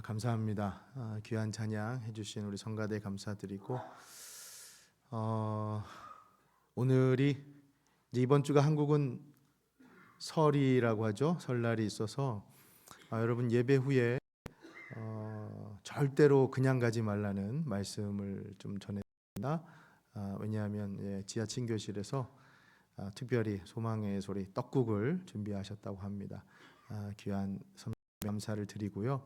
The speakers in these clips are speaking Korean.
감사합니다. 귀한 찬양 해주신 우리 성가대 감사드리고 오늘이 이번 주가 한국은 설이라고 하죠. 설날이 있어서 여러분 예배 후에 절대로 그냥 가지 말라는 말씀을 좀 전해드립니다. 왜냐하면 지하 친교실에서 특별히 소망의 소리 떡국을 준비하셨다고 합니다. 귀한 선배 감사를 드리고요.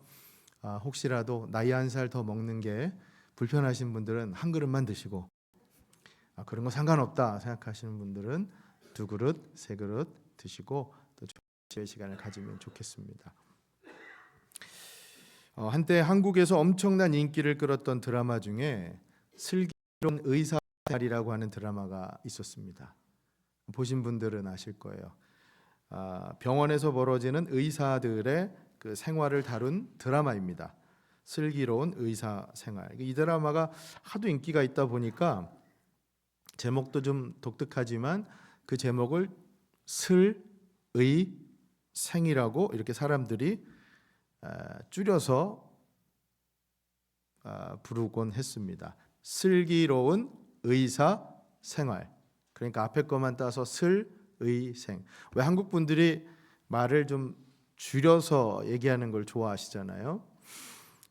혹시라도 나이 한 살 더 먹는 게 불편하신 분들은 한 그릇만 드시고 그런 거 상관없다 생각하시는 분들은 두 그릇, 세 그릇 드시고 또 좋은 시간을 가지면 좋겠습니다. 한때 한국에서 엄청난 인기를 끌었던 드라마 중에 슬기로운 의사생활이라고 하는 드라마가 있었습니다. 보신 분들은 아실 거예요. 병원에서 벌어지는 의사들의 그 생활을 다룬 드라마입니다. 슬기로운 의사생활. 이 드라마가 하도 인기가 있다 보니까 제목도 좀 독특하지만 그 제목을 슬의생이라고 이렇게 사람들이 줄여서 부르곤 했습니다. 슬기로운 의사생활. 그러니까 앞에 것만 따서 슬의생. 왜 한국 분들이 말을 좀 줄여서 얘기하는 걸 좋아하시잖아요.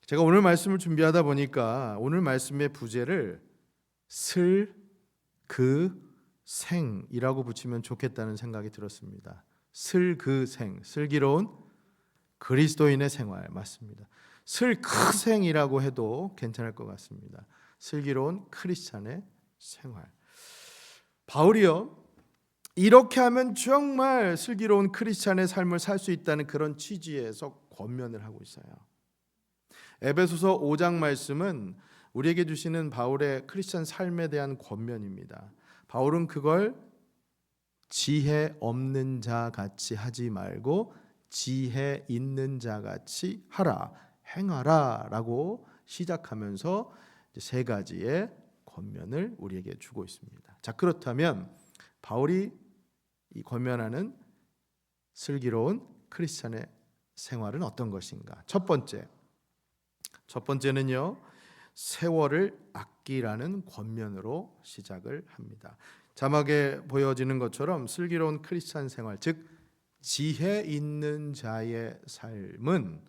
제가 오늘 말씀을 준비하다 보니까 오늘 말씀의 부제를 슬그생이라고 붙이면 좋겠다는 생각이 들었습니다. 슬그생, 슬기로운 그리스도인의 생활 맞습니다. 슬크생이라고 해도 괜찮을 것 같습니다. 슬기로운 크리스찬의 생활. 바울이요, 이렇게 하면 정말 슬기로운 크리스찬의 삶을 살 수 있다는 그런 취지에서 권면을 하고 있어요. 에베소서 5장 말씀은 우리에게 주시는 바울의 크리스찬 삶에 대한 권면입니다. 바울은 그걸 지혜 없는 자 같이 하지 말고 지혜 있는 자 같이 하라, 행하라 라고 시작하면서 세 가지의 권면을 우리에게 주고 있습니다. 자, 그렇다면 바울이 이 권면하는 슬기로운 크리스찬의 생활은 어떤 것인가? 첫 번째는요, 세월을 아끼라는 권면으로 시작을 합니다. 자막에 보여지는 것처럼 슬기로운 크리스찬 생활, 즉 지혜 있는 자의 삶은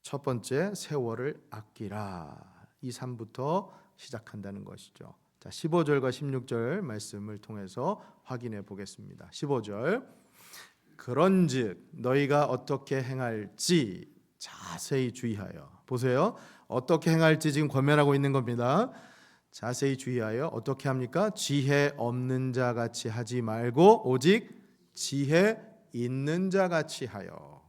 첫 번째 세월을 아끼라, 이 삶부터 시작한다는 것이죠. 자, 15절과 16절 말씀을 통해서 확인해 보겠습니다. 15절, 그런즉 너희가 어떻게 행할지 자세히 주의하여. 보세요, 어떻게 행할지 지금 권면하고 있는 겁니다. 자세히 주의하여 어떻게 합니까? 지혜 없는 자 같이 하지 말고 오직 지혜 있는 자 같이 하여.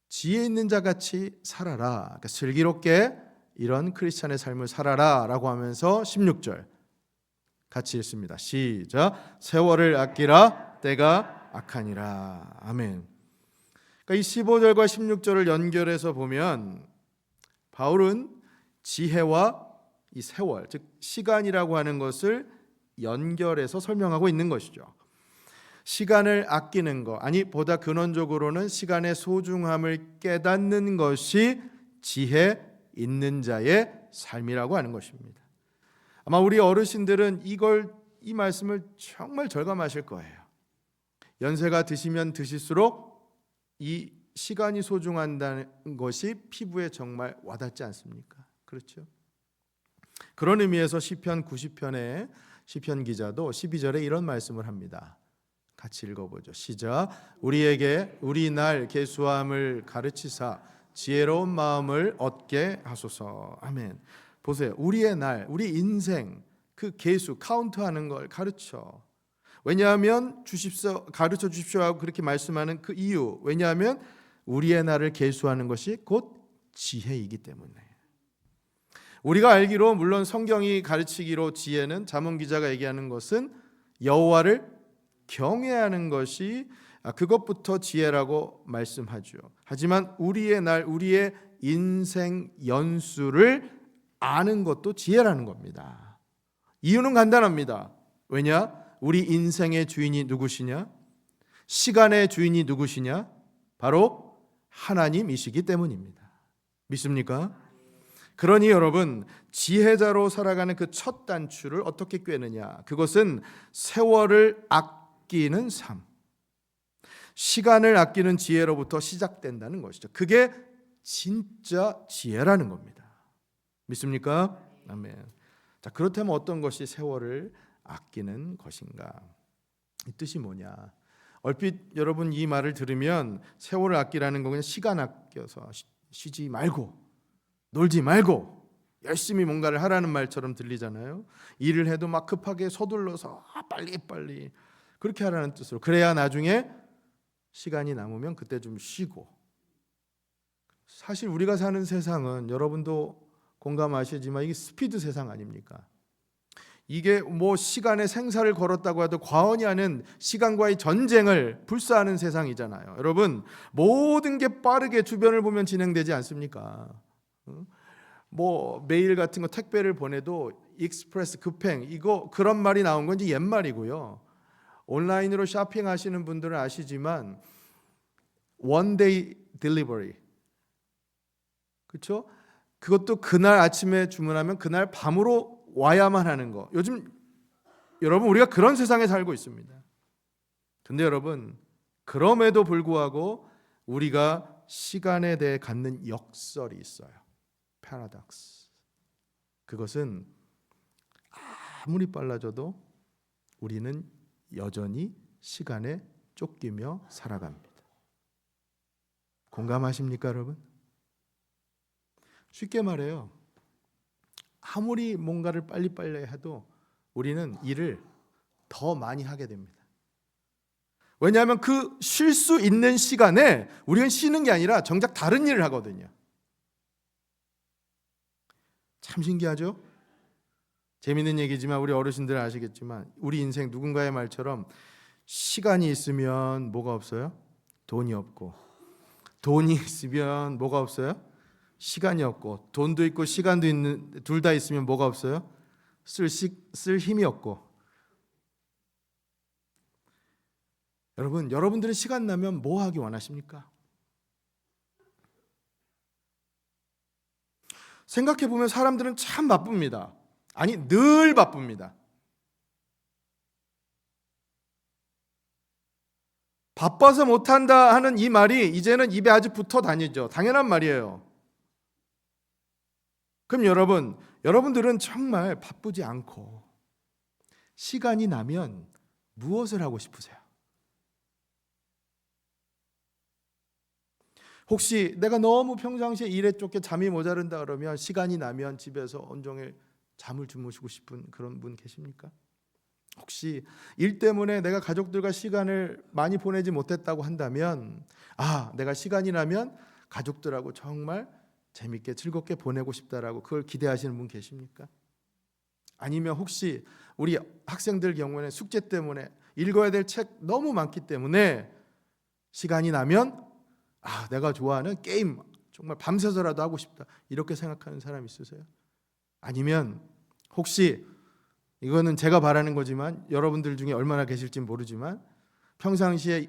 지혜 있는 자 같이 살아라. 그러니까 슬기롭게 이런 크리스찬의 삶을 살아라 라고 하면서 16절 같이 읽습니다. 시작. 세월을 아끼라, 때가 악하니라. 아멘. 그러니까 이 15절과 16절을 연결해서 보면 바울은 지혜와 이 세월, 즉 시간이라고 하는 것을 연결해서 설명하고 있는 것이죠. 시간을 아끼는 것, 아니 보다 근원적으로는 시간의 소중함을 깨닫는 것이 지혜 있는 자의 삶이라고 하는 것입니다. 아마 우리 어르신들은 이 말씀을 정말 절감하실 거예요. 연세가 드시면 드실수록 이 시간이 소중하다는 것이 피부에 정말 와닿지 않습니까? 그렇죠? 그런 의미에서 시편 90편의 시편 기자도 12절에 이런 말씀을 합니다. 같이 읽어보죠. 시작. 우리에게 우리 날 계수함을 가르치사 지혜로운 마음을 얻게 하소서. 아멘. 보세요. 우리의 날, 우리 인생 그 계수, 카운트하는 걸 가르쳐. 왜냐하면 가르쳐 주십시오 하고 그렇게 말씀하는 그 이유, 왜냐하면 우리의 날을 계수하는 것이 곧 지혜이기 때문에. 우리가 알기로 물론 성경이 가르치기로 지혜는 잠언 기자가 얘기하는 것은 여호와를 경외하는 것이 그것부터 지혜라고 말씀하죠. 하지만 우리의 날, 우리의 인생 연수를 아는 것도 지혜라는 겁니다. 이유는 간단합니다. 왜냐? 우리 인생의 주인이 누구시냐? 시간의 주인이 누구시냐? 바로 하나님이시기 때문입니다. 믿습니까? 그러니 여러분, 지혜자로 살아가는 그 첫 단추를 어떻게 꿰느냐? 그것은 세월을 아끼는 삶, 시간을 아끼는 지혜로부터 시작된다는 것이죠. 그게 진짜 지혜라는 겁니다. 믿습니까? 아멘. 자, 그렇다면 어떤 것이 세월을 아끼는 것인가? 이 뜻이 뭐냐? 얼핏 여러분 이 말을 들으면 세월을 아끼라는 거 그냥 시간 아껴서 쉬지 말고 놀지 말고 열심히 뭔가를 하라는 말처럼 들리잖아요. 일을 해도 막 급하게 서둘러서 빨리 그렇게 하라는 뜻으로, 그래야 나중에 시간이 남으면 그때 좀 쉬고. 사실 우리가 사는 세상은 여러분도 공감하시지만 이게 스피드 세상 아닙니까? 이게 뭐 시간에 생사를 걸었다고 해도 과언이 아닌 시간과의 전쟁을 불사하는 세상이잖아요. 여러분, 모든 게 빠르게 주변을 보면 진행되지 않습니까? 뭐 메일 같은 거 택배를 보내도 익스프레스 급행, 이거 그런 말이 나온 건지 옛말이고요. 온라인으로 쇼핑하시는 분들은 아시지만 one day delivery, 그렇죠? 그것도 그날 아침에 주문하면 그날 밤으로 와야만 하는 거. 요즘 여러분 우리가 그런 세상에 살고 있습니다. 근데 여러분, 그럼에도 불구하고 우리가 시간에 대해 갖는 역설이 있어요. 패러독스. 그것은 아무리 빨라져도 우리는 여전히 시간에 쫓기며 살아갑니다. 공감하십니까, 여러분? 쉽게 말해요. 아무리 뭔가를 빨리빨리 해도 우리는 일을 더 많이 하게 됩니다. 왜냐하면 그 쉴 수 있는 시간에 우리는 쉬는 게 아니라 정작 다른 일을 하거든요. 참 신기하죠? 재밌는 얘기지만 우리 어르신들은 아시겠지만 우리 인생 누군가의 말처럼 시간이 있으면 뭐가 없어요? 돈이 없고, 돈이 있으면 뭐가 없어요? 시간이 없고, 돈도 있고 시간도 있는 둘 다 있으면 뭐가 없어요? 쓸 힘이 없고. 여러분, 여러분들은 시간 나면 뭐 하기 원하십니까? 생각해 보면 사람들은 참 바쁩니다. 아니, 늘 바쁩니다. 바빠서 못한다 하는 이 말이 이제는 입에 아주 붙어 다니죠. 당연한 말이에요. 그럼 여러분들은 정말 바쁘지 않고 시간이 나면 무엇을 하고 싶으세요? 혹시 내가 너무 평상시에 일에 쫓겨 잠이 모자른다 그러면 시간이 나면 집에서 온종일 잠을 주무시고 싶은 그런 분 계십니까? 혹시 일 때문에 내가 가족들과 시간을 많이 보내지 못했다고 한다면, 내가 시간이 나면 가족들하고 정말 재밌게 즐겁게 보내고 싶다라고 그걸 기대하시는 분 계십니까? 아니면 혹시 우리 학생들 경우에는 숙제 때문에 읽어야 될 책 너무 많기 때문에 시간이 나면 내가 좋아하는 게임 정말 밤새서라도 하고 싶다, 이렇게 생각하는 사람 있으세요? 아니면 혹시, 이거는 제가 바라는 거지만 여러분들 중에 얼마나 계실지 모르지만 평상시에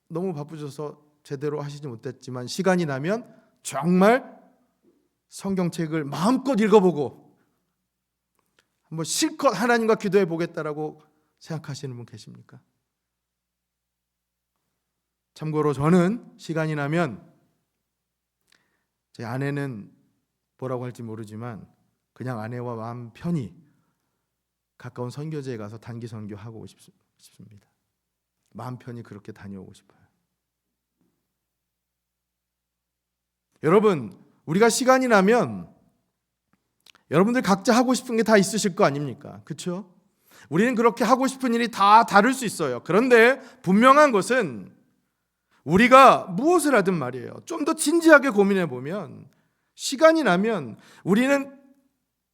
너무 바쁘셔서 제대로 하시지 못했지만 시간이 나면 정말 성경책을 마음껏 읽어보고 한번 실컷 하나님과 기도해 보겠다라고 생각하시는 분 계십니까? 참고로 저는 시간이 나면, 제 아내는 뭐라고 할지 모르지만 그냥 아내와 마음 편히 가까운 선교지에 가서 단기 선교하고 싶습니다. 마음 편히 그렇게 다녀오고 싶어요. 여러분, 우리가 시간이 나면 여러분들 각자 하고 싶은 게 다 있으실 거 아닙니까? 그렇죠? 우리는 그렇게 하고 싶은 일이 다 다를 수 있어요. 그런데 분명한 것은 우리가 무엇을 하든 말이에요, 좀 더 진지하게 고민해 보면 시간이 나면 우리는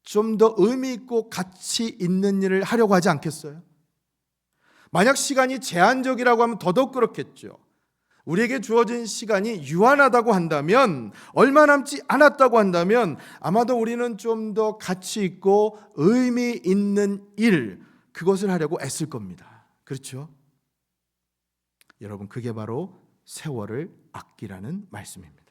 좀 더 의미 있고 가치 있는 일을 하려고 하지 않겠어요? 만약 시간이 제한적이라고 하면 더더욱 그렇겠죠. 우리에게 주어진 시간이 유한하다고 한다면, 얼마 남지 않았다고 한다면 아마도 우리는 좀 더 가치 있고 의미 있는 일, 그것을 하려고 애쓸 겁니다. 그렇죠? 여러분, 그게 바로 세월을 아끼라는 말씀입니다.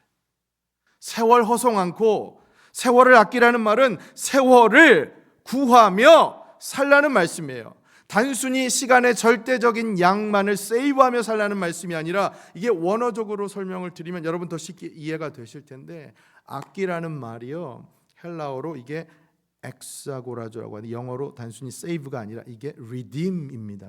세월 허송 않고 세월을 아끼라는 말은 세월을 구하며 살라는 말씀이에요. 단순히 시간의 절대적인 양만을 세이브하며 살라는 말씀이 아니라, 이게 원어적으로 설명을 드리면 여러분 더 쉽게 이해가 되실 텐데, 아끼라는 말이요, 헬라어로 이게 엑사고라조라고 하는데, 영어로 단순히 save가 아니라 이게 redeem입니다.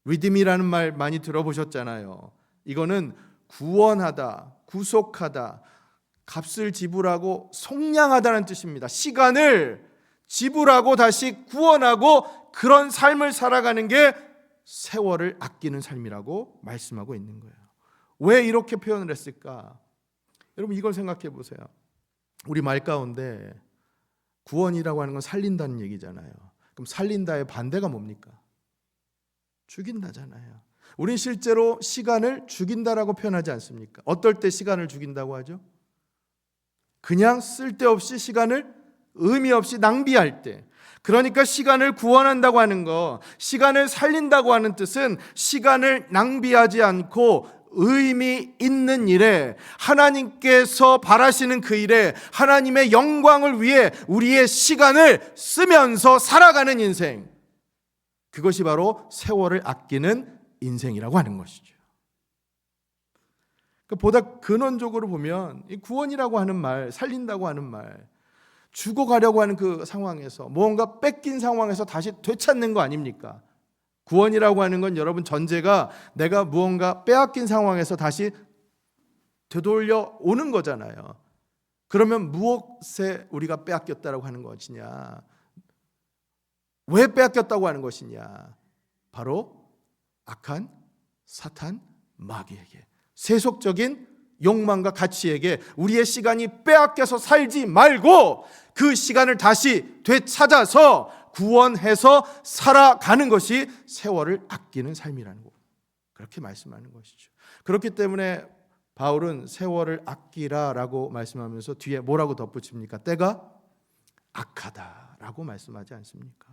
redeem이라는 말 많이 들어보셨잖아요. 이거는 구원하다, 구속하다, 값을 지불하고 속량하다는 뜻입니다. 시간을 지불하고 다시 구원하고 그런 삶을 살아가는 게 세월을 아끼는 삶이라고 말씀하고 있는 거예요. 왜 이렇게 표현을 했을까? 여러분, 이걸 생각해 보세요. 우리 말 가운데 구원이라고 하는 건 살린다는 얘기잖아요. 그럼 살린다의 반대가 뭡니까? 죽인다잖아요. 우린 실제로 시간을 죽인다라고 표현하지 않습니까? 어떨 때 시간을 죽인다고 하죠? 그냥 쓸데없이 시간을 의미 없이 낭비할 때. 그러니까 시간을 구원한다고 하는 거, 시간을 살린다고 하는 뜻은 시간을 낭비하지 않고 의미 있는 일에, 하나님께서 바라시는 그 일에 하나님의 영광을 위해 우리의 시간을 쓰면서 살아가는 인생, 그것이 바로 세월을 아끼는 인생이라고 하는 것이죠. 보다 근원적으로 보면 이 구원이라고 하는 말, 살린다고 하는 말, 죽어가려고 하는 그 상황에서, 무언가 뺏긴 상황에서 다시 되찾는 거 아닙니까? 구원이라고 하는 건 여러분 전제가 내가 무언가 빼앗긴 상황에서 다시 되돌려 오는 거잖아요. 그러면 무엇에 우리가 빼앗겼다라고 하는 것이냐? 왜 빼앗겼다고 하는 것이냐? 바로 악한 사탄 마귀에게, 세속적인 욕망과 가치에게 우리의 시간이 빼앗겨서 살지 말고 그 시간을 다시 되찾아서 구원해서 살아가는 것이 세월을 아끼는 삶이라는 거, 그렇게 말씀하는 것이죠. 그렇기 때문에 바울은 세월을 아끼라라고 말씀하면서 뒤에 뭐라고 덧붙입니까? 때가 악하다라고 말씀하지 않습니까?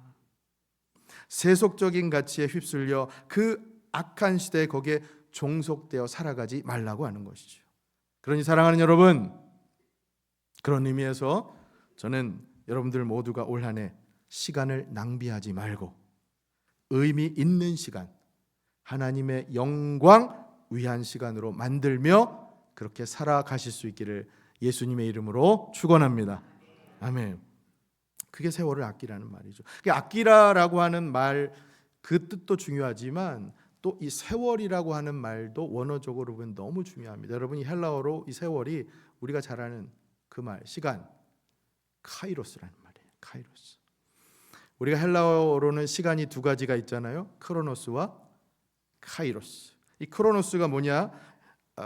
세속적인 가치에 휩쓸려 그 악한 시대에 거기에 종속되어 살아가지 말라고 하는 것이죠. 그러니 사랑하는 여러분, 그런 의미에서 저는 여러분들 모두가 올 한 해 시간을 낭비하지 말고 의미 있는 시간, 하나님의 영광 위한 시간으로 만들며 그렇게 살아가실 수 있기를 예수님의 이름으로 축원합니다. 아멘. 그게 세월을 아끼라는 말이죠. 아끼라라고 하는 말, 그 뜻도 중요하지만 또 이 세월이라고 하는 말도 원어적으로 보면 너무 중요합니다. 여러분이 헬라어로 이 세월이 우리가 잘 아는 그 말, 시간, 카이로스라는 말이에요. 카이로스. 우리가 헬라어로는 시간이 두 가지가 있잖아요. 크로노스와 카이로스. 이 크로노스가 뭐냐?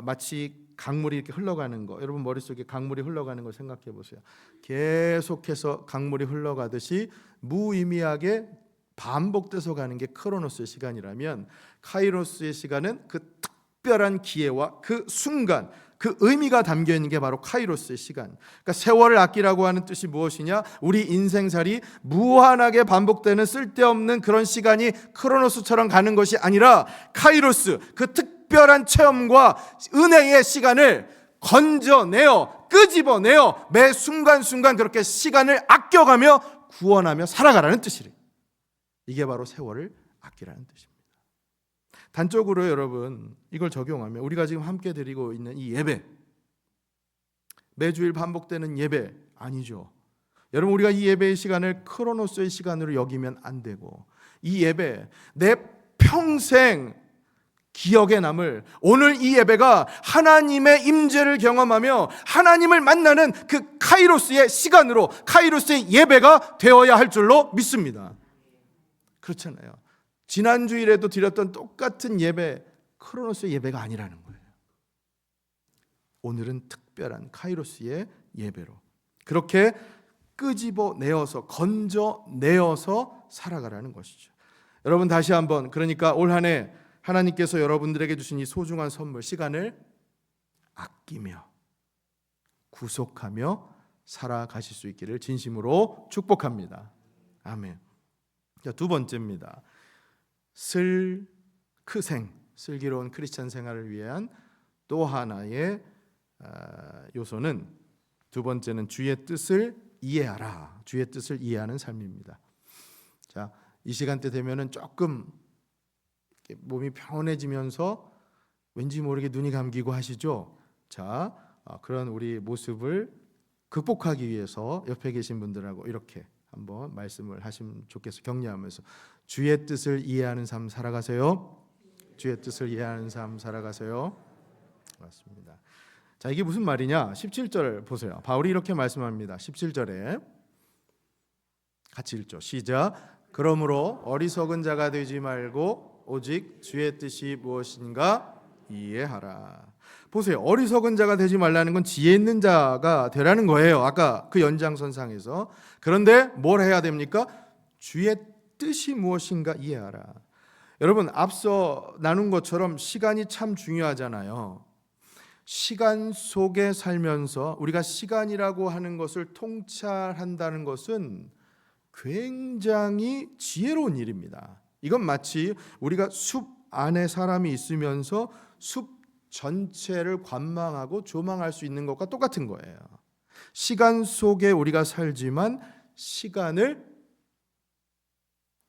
마치 강물이 이렇게 흘러가는 거. 여러분 머릿속에 강물이 흘러가는 거 생각해 보세요. 계속해서 강물이 흘러가듯이 무의미하게 반복돼서 가는 게 크로노스의 시간이라면, 카이로스의 시간은 그 특별한 기회와 그 순간, 그 의미가 담겨 있는 게 바로 카이로스의 시간. 그러니까 세월을 아끼라고 하는 뜻이 무엇이냐? 우리 인생살이 무한하게 반복되는 쓸데없는 그런 시간이 크로노스처럼 가는 것이 아니라 카이로스, 그 특별한 체험과 은혜의 시간을 건져내어 끄집어내어 매 순간순간 그렇게 시간을 아껴가며 구원하며 살아가라는 뜻이래요. 이게 바로 세월을 아끼라는 뜻입니다. 단적으로 여러분 이걸 적용하면 우리가 지금 함께 드리고 있는 이 예배, 매주일 반복되는 예배 아니죠. 여러분 우리가 이 예배의 시간을 크로노스의 시간으로 여기면 안 되고, 이 예배 내 평생 기억에 남을, 오늘 이 예배가 하나님의 임재를 경험하며 하나님을 만나는 그 카이로스의 시간으로, 카이로스의 예배가 되어야 할 줄로 믿습니다. 그렇잖아요. 지난주일에도 드렸던 똑같은 예배, 크로노스의 예배가 아니라는 거예요. 오늘은 특별한 카이로스의 예배로 그렇게 끄집어내어서, 건져내어서 살아가라는 것이죠. 여러분 다시 한번, 그러니까 올 한 해 하나님께서 여러분들에게 주신 이 소중한 선물, 시간을 아끼며 구속하며 살아가실 수 있기를 진심으로 축복합니다. 아멘. 자, 두 번째입니다. 슬크생, 슬기로운 크리스찬 생활을 위한 또 하나의 요소는 두 번째는 주의 뜻을 이해하라. 주의 뜻을 이해하는 삶입니다. 자, 이 시간대 되면은 조금 몸이 평온해지면서 왠지 모르게 눈이 감기고 하시죠? 자, 그런 우리 모습을 극복하기 위해서 옆에 계신 분들하고 이렇게 한번 말씀을 하시면 좋겠어요. 격려하면서 주의 뜻을 이해하는 삶 살아가세요. 주의 뜻을 이해하는 삶 살아가세요. 맞습니다. 자, 이게 무슨 말이냐? 17절 보세요. 바울이 이렇게 말씀합니다. 17절에 같이 읽죠. 시작. 그러므로 어리석은 자가 되지 말고 오직 주의 뜻이 무엇인가 이해하라. 보세요. 어리석은 자가 되지 말라는 건 지혜 있는 자가 되라는 거예요. 아까 그 연장선상에서. 그런데 뭘 해야 됩니까? 주의 뜻이 무엇인가 이해하라. 여러분, 앞서 나눈 것처럼 시간이 참 중요하잖아요. 시간 속에 살면서 우리가 시간이라고 하는 것을 통찰한다는 것은 굉장히 지혜로운 일입니다. 이건 마치 우리가 숲 안에 사람이 있으면서 숲 전체를 관망하고 조망할 수 있는 것과 똑같은 거예요. 시간 속에 우리가 살지만 시간을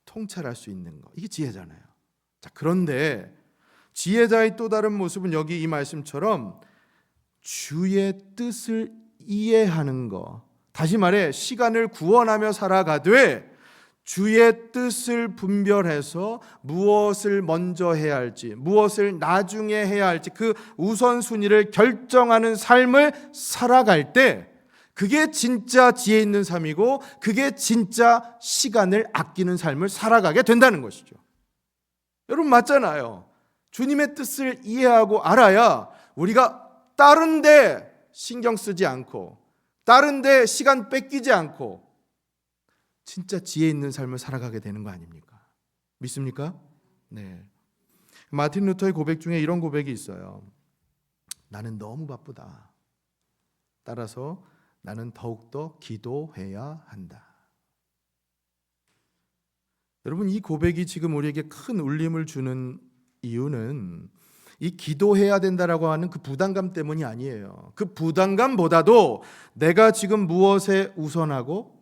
통찰할 수 있는 것, 이게 지혜잖아요. 자, 그런데 지혜자의 또 다른 모습은 여기 이 말씀처럼 주의 뜻을 이해하는 것, 다시 말해 시간을 구원하며 살아가되 주의 뜻을 분별해서 무엇을 먼저 해야 할지, 무엇을 나중에 해야 할지 그 우선순위를 결정하는 삶을 살아갈 때 그게 진짜 지혜 있는 삶이고 그게 진짜 시간을 아끼는 삶을 살아가게 된다는 것이죠. 여러분, 맞잖아요. 주님의 뜻을 이해하고 알아야 우리가 다른 데 신경 쓰지 않고 다른 데 시간 뺏기지 않고 진짜 지혜 있는 삶을 살아가게 되는 거 아닙니까? 믿습니까? 네. 마틴 루터의 고백 중에 이런 고백이 있어요. 나는 너무 바쁘다. 따라서 나는 더욱더 기도해야 한다. 여러분, 이 고백이 지금 우리에게 큰 울림을 주는 이유는 이 기도해야 된다라고 하는 그 부담감 때문이 아니에요. 그 부담감보다도 내가 지금 무엇에 우선하고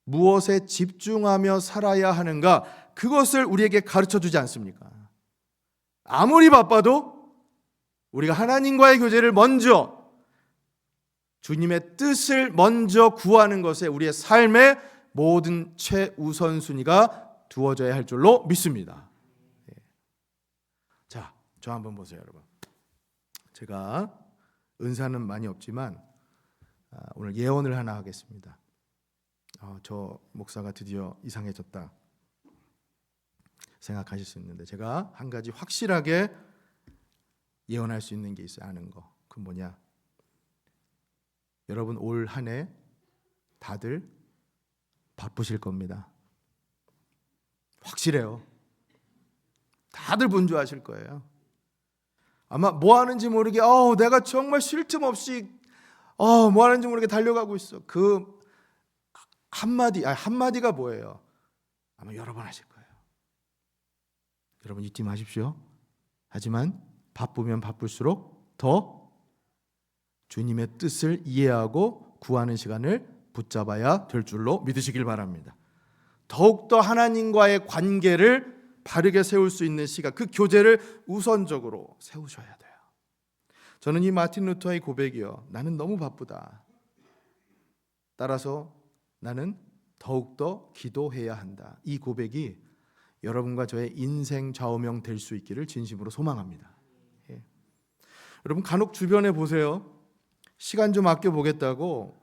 무엇에 집중하며 살아야 하는가, 그것을 우리에게 가르쳐 주지 않습니까? 아무리 바빠도 우리가 하나님과의 교제를 먼저, 주님의 뜻을 먼저 구하는 것에 우리의 삶의 모든 최우선순위가 두어져야 할 줄로 믿습니다. 자, 저 한번 보세요, 여러분. 제가 은사는 많이 없지만 오늘 예언을 하나 하겠습니다. 저 목사가 드디어 이상해졌다 생각하실 수 있는데, 제가 한 가지 확실하게 예언할 수 있는 게 있어요. 아는 거. 그 뭐냐? 여러분, 올 한 해 다들 바쁘실 겁니다. 확실해요. 다들 분주하실 거예요. 아마 뭐 하는지 모르게 내가 정말 쉴 틈 없이 뭐 하는지 모르게 달려가고 있어. 그 한마디가 뭐예요? 아마 여러 번 하실 거예요. 여러분, 잊지 마십시오. 하지만 바쁘면 바쁠수록 더 주님의 뜻을 이해하고 구하는 시간을 붙잡아야 될 줄로 믿으시길 바랍니다. 더욱더 하나님과의 관계를 바르게 세울 수 있는 시간, 그 교제를 우선적으로 세우셔야 돼요. 저는 이 마틴 루터의 고백이요, 나는 너무 바쁘다. 따라서 나는 더욱더 기도해야 한다. 이 고백이 여러분과 저의 인생 좌우명 될 수 있기를 진심으로 소망합니다. 예. 여러분, 간혹 주변에 보세요. 시간 좀 아껴보겠다고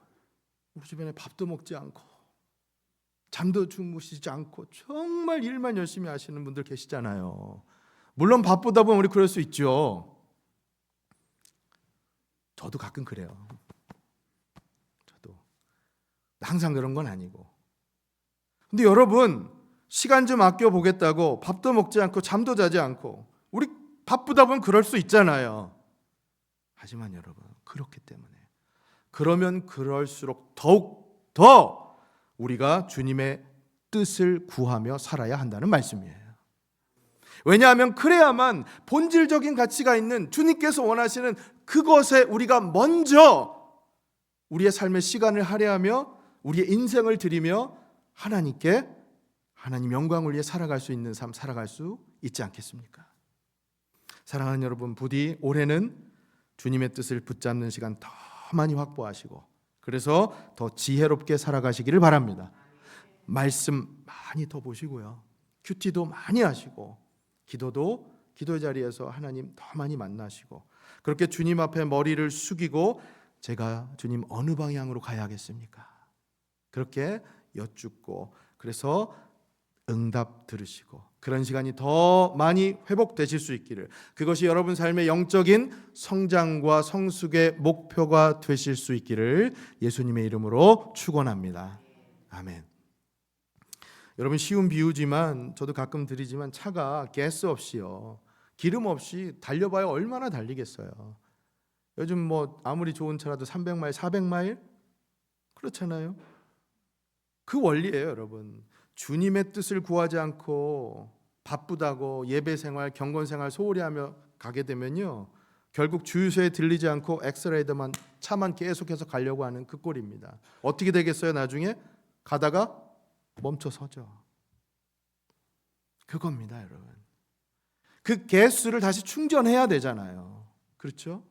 우리 주변에 밥도 먹지 않고 잠도 주무시지 않고 정말 일만 열심히 하시는 분들 계시잖아요. 물론 바쁘다 보면 우리 그럴 수 있죠. 저도 가끔 그래요. 저도 항상 그런 건 아니고. 근데 여러분, 시간 좀 아껴보겠다고 밥도 먹지 않고 잠도 자지 않고 우리 바쁘다 보면 그럴 수 있잖아요. 하지만 여러분, 그렇기 때문에 그러면 그럴수록 더욱 더 우리가 주님의 뜻을 구하며 살아야 한다는 말씀이에요. 왜냐하면 그래야만 본질적인 가치가 있는 주님께서 원하시는 그것에 우리가 먼저 우리의 삶의 시간을 할애하며 우리의 인생을 드리며 하나님께 하나님 영광을 위해 살아갈 수 있는 삶 살아갈 수 있지 않겠습니까? 사랑하는 여러분, 부디 올해는 주님의 뜻을 붙잡는 시간 더 많이 확보하시고 그래서 더 지혜롭게 살아가시기를 바랍니다. 말씀 많이 더 보시고요. 큐티도 많이 하시고 기도도 기도의 자리에서 하나님 더 많이 만나시고 그렇게 주님 앞에 머리를 숙이고 제가 주님 어느 방향으로 가야 하겠습니까? 그렇게 여쭙고 그래서 응답 들으시고 그런 시간이 더 많이 회복되실 수 있기를, 그것이 여러분 삶의 영적인 성장과 성숙의 목표가 되실 수 있기를 예수님의 이름으로 축원합니다. 아멘. 여러분, 쉬운 비유지만 저도 가끔 드리지만 차가 가스 없이요, 기름 없이 달려봐야 얼마나 달리겠어요. 요즘 뭐 아무리 좋은 차라도 300마일 400마일 그렇잖아요. 그 원리예요. 여러분, 주님의 뜻을 구하지 않고 바쁘다고 예배생활 경건생활 소홀히 하며 가게 되면요, 결국 주유소에 들리지 않고 엑셀레이터만 차만 계속해서 가려고 하는 그 꼴입니다. 어떻게 되겠어요? 나중에 가다가 멈춰서죠. 그겁니다. 여러분, 그 가스를 다시 충전해야 되잖아요. 그렇죠?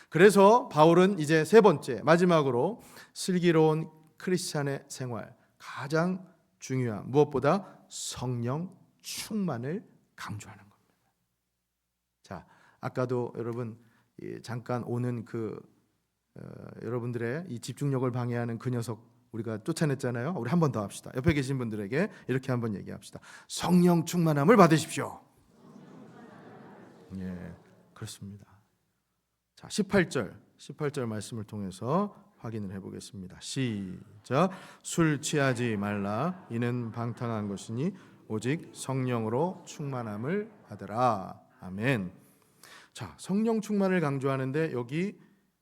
그래서 바울은 이제 세 번째 마지막으로 슬기로운 크리스찬의 생활 가장 중요한 무엇보다 성령 충만을 강조하는 겁니다. 자, 아까도 여러분 잠깐 오는 여러분들의 이 집중력을 방해하는 그 녀석 우리가 쫓아냈잖아요. 우리 한 번 더 합시다. 옆에 계신 분들에게 이렇게 한번 얘기합시다. 성령 충만함을 받으십시오. 예, 그렇습니다. 자, 18절 말씀을 통해서 확인을 해보겠습니다. 시작. 술 취하지 말라. 이는 방탕한 것이니 오직 성령으로 충만함을 받으라. 아멘. 자, 성령 충만을 강조하는데 여기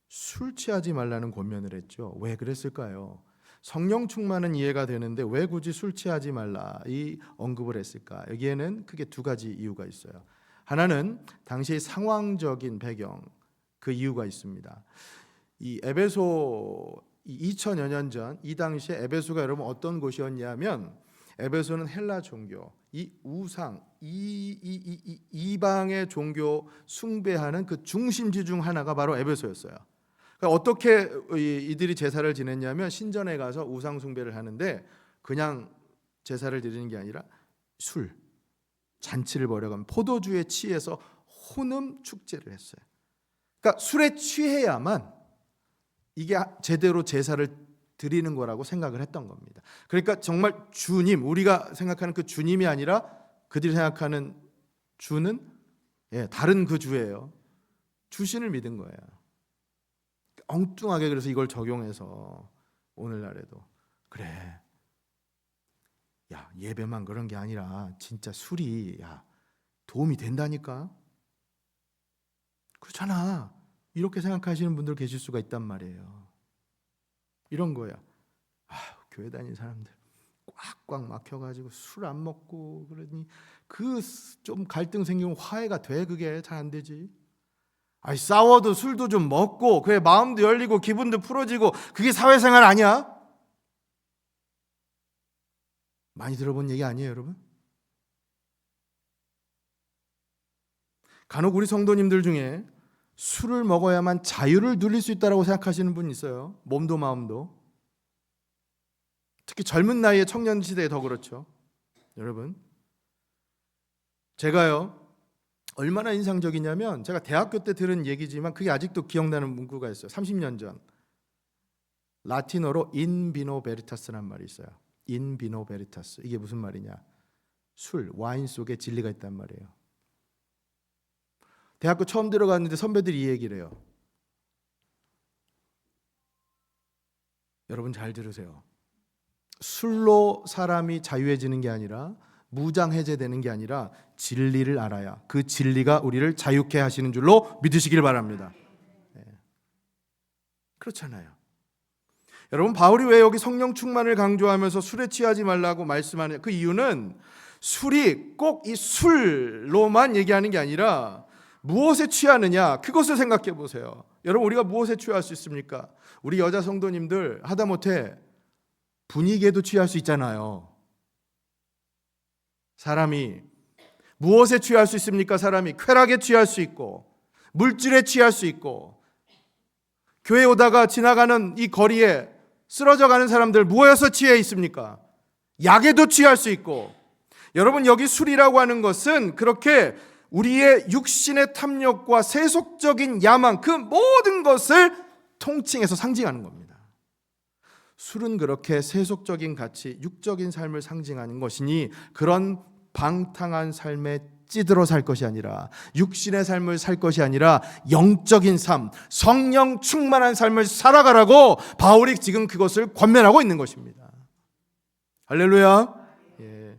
술 취하지 말라는 권면을 했죠. 왜 그랬을까요? 성령 충만은 이해가 되는데 왜 굳이 술 취하지 말라 이 언급을 했을까? 여기에는 크게 두 가지 이유가 있어요. 하나는 당시의 상황적인 배경, 그 이유가 있습니다. 이 에베소 2000여 년 전 이 당시에 에베소가 여러분 어떤 곳이었냐면, 에베소는 헬라 종교, 이 우상, 이방의 종교 숭배하는 그 중심지 중 하나가 바로 에베소였어요. 그러니까 어떻게 이들이 제사를 지냈냐면 신전에 가서 우상 숭배를 하는데 그냥 제사를 드리는 게 아니라 술, 잔치를 벌여가면 포도주에 취해서 혼음 축제를 했어요. 그러니까 술에 취해야만 이게 제대로 제사를 드리는 거라고 생각을 했던 겁니다. 그러니까 정말 주님, 우리가 생각하는 그 주님이 아니라 그들이 생각하는 주는 다른 그 주예요. 주신을 믿은 거예요. 엉뚱하게 그래서 이걸 적용해서 오늘날에도 그래, 야, 예배만 그런 게 아니라 진짜 술이 도움이 된다니까. 그렇잖아. 이렇게 생각하시는 분들 계실 수가 있단 말이에요. 이런 거야. 교회 다니는 사람들 꽉꽉 막혀가지고 술 안 먹고 그러니 그 좀 갈등 생기면 화해가 돼. 그게 잘 안 되지. 싸워도 술도 좀 먹고 그래 마음도 열리고 기분도 풀어지고 그게 사회생활 아니야? 많이 들어본 얘기 아니에요, 여러분? 간혹 우리 성도님들 중에 술을 먹어야만 자유를 누릴 수 있다고 생각하시는 분 있어요. 몸도 마음도. 특히 젊은 나이에 청년 시대에 더 그렇죠. 여러분, 제가요 얼마나 인상적이냐면, 제가 대학교 때 들은 얘기지만 그게 아직도 기억나는 문구가 있어요. 30년 전 라틴어로 in vino veritas라는 말이 있어요. in vino veritas. 이게 무슨 말이냐? 술, 와인 속에 진리가 있단 말이에요. 대학교 처음 들어갔는데 선배들이 이 얘기를 해요. 여러분 잘 들으세요. 술로 사람이 자유해지는 게 아니라, 무장해제되는 게 아니라 진리를 알아야 그 진리가 우리를 자유케 하시는 줄로 믿으시길 바랍니다. 그렇잖아요. 여러분, 바울이 왜 여기 성령 충만을 강조하면서 술에 취하지 말라고 말씀하느냐? 그 이유는 술이 꼭 이 술로만 얘기하는 게 아니라 무엇에 취하느냐, 그것을 생각해 보세요. 여러분, 우리가 무엇에 취할 수 있습니까? 우리 여자 성도님들 하다못해 분위기에도 취할 수 있잖아요. 사람이 무엇에 취할 수 있습니까? 사람이 쾌락에 취할 수 있고, 물질에 취할 수 있고, 교회 오다가 지나가는 이 거리에 쓰러져가는 사람들 무엇에서 취해 있습니까? 약에도 취할 수 있고. 여러분, 여기 술이라고 하는 것은 그렇게 우리의 육신의 탐욕과 세속적인 야망, 그 모든 것을 통칭해서 상징하는 겁니다. 술은 그렇게 세속적인 가치, 육적인 삶을 상징하는 것이니 그런 방탕한 삶에 찌들어 살 것이 아니라, 육신의 삶을 살 것이 아니라 영적인 삶, 성령 충만한 삶을 살아가라고 바울이 지금 그것을 권면하고 있는 것입니다. 할렐루야. 예.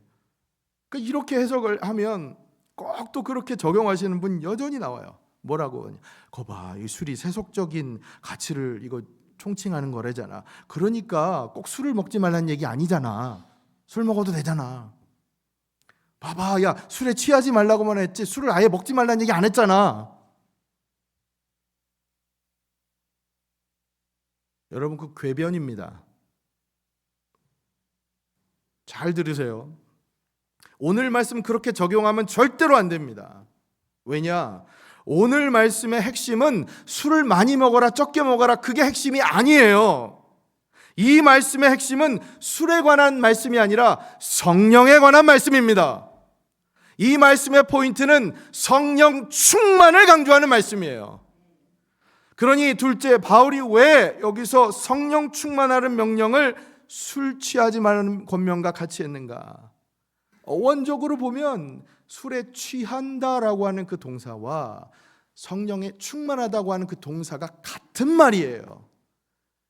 이렇게 해석을 하면 꼭 또 그렇게 적용하시는 분 여전히 나와요. 뭐라고? 거봐, 이 술이 세속적인 가치를 이거 총칭하는 거래잖아. 그러니까 꼭 술을 먹지 말라는 얘기 아니잖아. 술 먹어도 되잖아. 봐봐, 야, 술에 취하지 말라고만 했지 술을 아예 먹지 말라는 얘기 안 했잖아. 여러분, 그 궤변입니다. 잘 들으세요. 오늘 말씀 그렇게 적용하면 절대로 안 됩니다. 왜냐? 오늘 말씀의 핵심은 술을 많이 먹어라, 적게 먹어라, 그게 핵심이 아니에요. 이 말씀의 핵심은 술에 관한 말씀이 아니라 성령에 관한 말씀입니다. 이 말씀의 포인트는 성령 충만을 강조하는 말씀이에요. 그러니 둘째, 바울이 왜 여기서 성령 충만하는 명령을 술 취하지 말라는 권면과 같이 했는가? 어원적으로 보면 술에 취한다라고 하는 그 동사와 성령에 충만하다고 하는 그 동사가 같은 말이에요.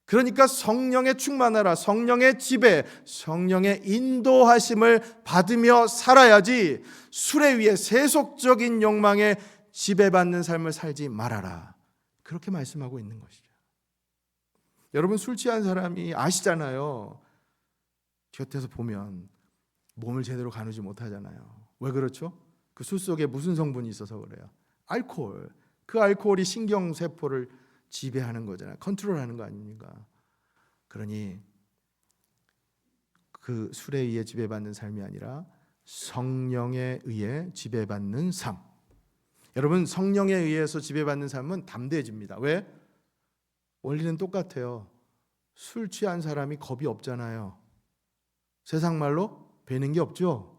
그러니까 성령에 충만하라, 성령의 지배, 성령의 인도하심을 받으며 살아야지 술에 의해 세속적인 욕망에 지배받는 삶을 살지 말아라, 그렇게 말씀하고 있는 것이죠. 여러분, 술 취한 사람이 아시잖아요. 곁에서 보면 몸을 제대로 가누지 못하잖아요. 왜 그렇죠? 그 술 속에 무슨 성분이 있어서 그래요? 알코올. 그 알코올이 신경세포를 지배하는 거잖아요. 컨트롤하는 거 아닙니까? 그러니 그 술에 의해 지배받는 삶이 아니라 성령에 의해 지배받는 삶. 여러분, 성령에 의해서 지배받는 삶은 담대해집니다. 왜? 원리는 똑같아요. 술 취한 사람이 겁이 없잖아요. 세상 말로 배는 게 없죠.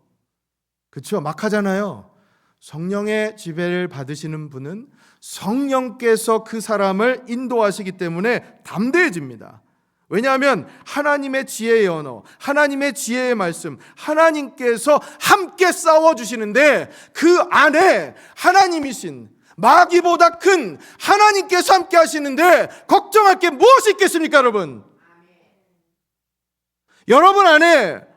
그렇죠? 막 하잖아요. 성령의 지배를 받으시는 분은 성령께서 그 사람을 인도하시기 때문에 담대해집니다. 왜냐하면 하나님의 지혜의 언어, 하나님의 지혜의 말씀, 하나님께서 함께 싸워주시는데 그 안에 하나님이신, 마귀보다 큰 하나님께서 함께 하시는데 걱정할 게 무엇이 있겠습니까, 여러분? 여러분 안에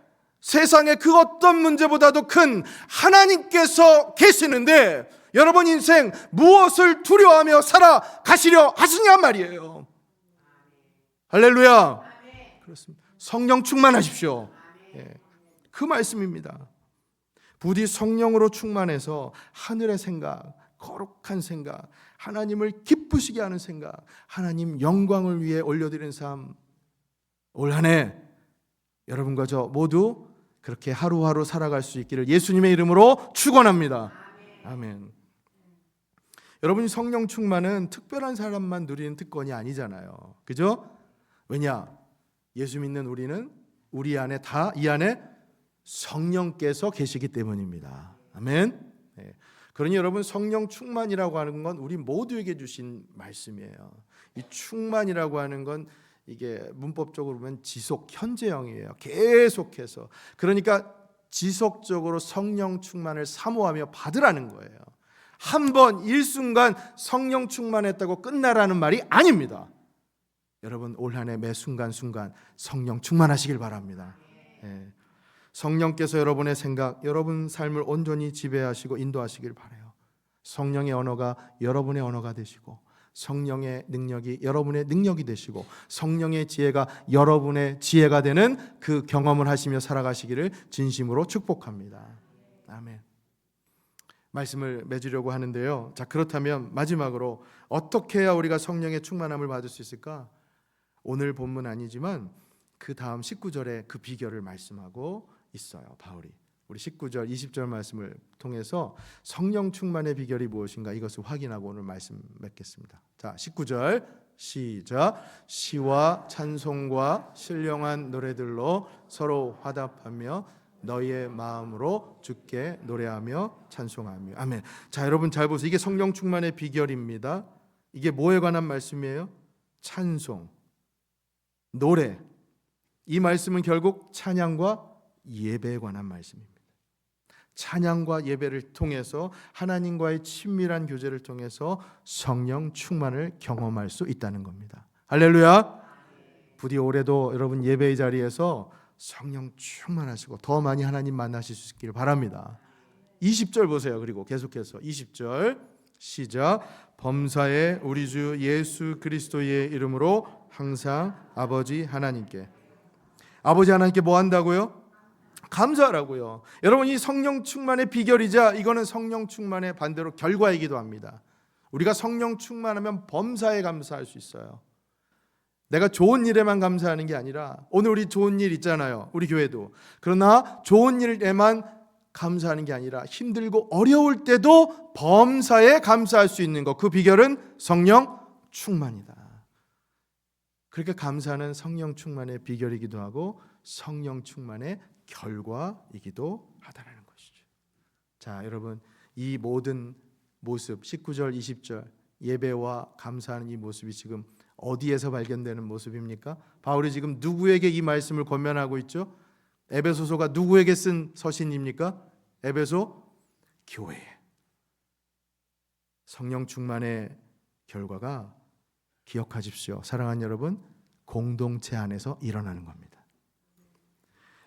세상의 그 어떤 문제보다도 큰 하나님께서 계시는데 여러분 인생 무엇을 두려워하며 살아가시려 하시냐 말이에요. 할렐루야. 그렇습니다. 성령 충만하십시오. 예, 그 말씀입니다. 부디 성령으로 충만해서 하늘의 생각, 거룩한 생각, 하나님을 기쁘시게 하는 생각, 하나님 영광을 위해 올려드리는 삶, 올 한 해 여러분과 저 모두 그렇게 하루하루 살아갈 수 있기를 예수님의 이름으로 축원합니다. 아멘. 여러분이 성령 충만은 특별한 사람만 누리는 특권이 아니잖아요. 그죠? 왜냐? 예수 믿는 우리는 우리 안에 다 이 안에 성령께서 계시기 때문입니다. 아멘. 네. 그러니 여러분, 성령 충만이라고 하는 건 우리 모두에게 주신 말씀이에요. 이 충만이라고 하는 건 이게 문법적으로 보면 지속 현재형이에요. 계속해서. 그러니까 지속적으로 성령 충만을 사모하며 받으라는 거예요. 한 번 일순간 성령 충만했다고 끝나라는 말이 아닙니다. 여러분, 올 한 해 매 순간순간 성령 충만하시길 바랍니다. 네. 성령께서 여러분의 생각, 여러분 삶을 온전히 지배하시고 인도하시길 바라요. 성령의 언어가 여러분의 언어가 되시고, 성령의 능력이 여러분의 능력이 되시고, 성령의 지혜가 여러분의 지혜가 되는 그 경험을 하시며 살아가시기를 진심으로 축복합니다. 아멘. 말씀을 맺으려고 하는데요. 자, 그렇다면 마지막으로 어떻게 해야 우리가 성령의 충만함을 받을 수 있을까? 오늘 본문 아니지만 그 다음 19절에 그 비결을 말씀하고 있어요. 바울이 우리 19절 20절 말씀을 통해서 성령 충만의 비결이 무엇인가 이것을 확인하고 오늘 말씀 맺겠습니다. 자, 19절 시작. 시와 찬송과 신령한 노래들로 서로 화답하며 너희의 마음으로 주께 노래하며 찬송하며. 아멘. 자, 여러분 잘 보세요. 이게 성령 충만의 비결입니다. 이게 뭐에 관한 말씀이에요? 찬송, 노래. 이 말씀은 결국 찬양과 예배에 관한 말씀입니다. 찬양과 예배를 통해서 하나님과의 친밀한 교제를 통해서 성령 충만을 경험할 수 있다는 겁니다. 할렐루야. 부디 올해도 여러분 예배의 자리에서 성령 충만하시고 더 많이 하나님 만나실 수 있기를 바랍니다. 20절 보세요. 그리고 계속해서 20절 시작. 범사에 우리 주 예수 그리스도의 이름으로 항상 아버지 하나님께 뭐 한다고요? 감사하라고요. 여러분, 이 성령 충만의 비결이자 이거는 성령 충만의 반대로 결과이기도 합니다. 우리가 성령 충만하면 범사에 감사할 수 있어요. 내가 좋은 일에만 감사하는 게 아니라, 오늘 우리 좋은 일 있잖아요, 우리 교회도. 그러나 좋은 일에만 감사하는 게 아니라 힘들고 어려울 때도 범사에 감사할 수 있는 것, 그 비결은 성령 충만이다. 그렇게 감사는 성령 충만의 비결이기도 하고 성령 충만의 결과이기도 하다라는 것이죠. 자, 여러분, 이 모든 모습 19절 20절 예배와 감사하는 이 모습이 지금 어디에서 발견되는 모습입니까? 바울이 지금 누구에게 이 말씀을 권면하고 있죠? 에베소서가 누구에게 쓴 서신입니까? 에베소 교회에. 성령 충만의 결과가 기억하십시오. 사랑하는 여러분, 공동체 안에서 일어나는 겁니다.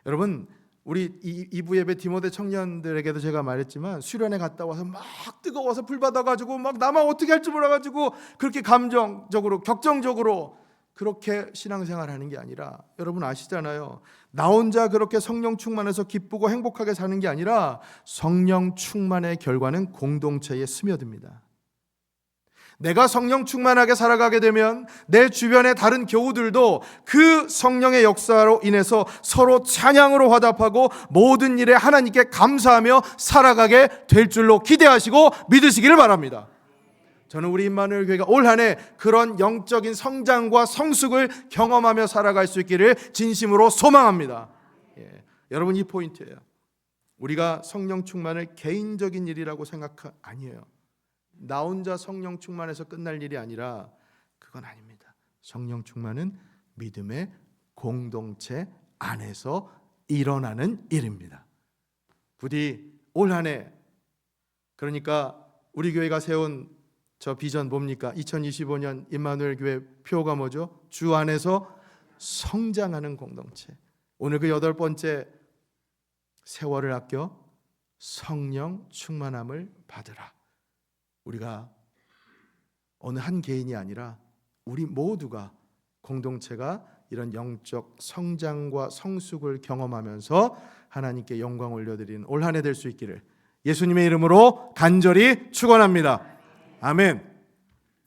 여러분, 우리 2부 예배 디모데 청년들에게도 제가 말했지만 수련회 갔다 와서 막 뜨거워서 불 받아가지고 막 나만 어떻게 할지 몰라가지고 그렇게 감정적으로 격정적으로 그렇게 신앙생활하는 게 아니라, 여러분 아시잖아요, 나 혼자 그렇게 성령 충만해서 기쁘고 행복하게 사는 게 아니라 성령 충만의 결과는 공동체에 스며듭니다. 내가 성령 충만하게 살아가게 되면 내 주변의 다른 교우들도 그 성령의 역사로 인해서 서로 찬양으로 화답하고 모든 일에 하나님께 감사하며 살아가게 될 줄로 기대하시고 믿으시기를 바랍니다. 저는 우리 임마누엘 교회가 올 한 해 그런 영적인 성장과 성숙을 경험하며 살아갈 수 있기를 진심으로 소망합니다. 여러분, 이 포인트예요. 우리가 성령 충만을 개인적인 일이라고 아니에요. 나 혼자 성령 충만해서 끝날 일이 아니라 그건 아닙니다. 성령 충만은 믿음의 공동체 안에서 일어나는 일입니다. 부디 올 한 해, 그러니까 우리 교회가 세운 저 비전 뭡니까? 2025년 임마누엘 교회 표가 뭐죠? 주 안에서 성장하는 공동체. 오늘 그 8번째, 세월을 아껴 성령 충만함을 받으라. 우리가 어느 한 개인이 아니라 우리 모두가, 공동체가 이런 영적 성장과 성숙을 경험하면서 하나님께 영광 올려드리는 올 한 해 될 수 있기를 예수님의 이름으로 간절히 축원합니다. 아멘.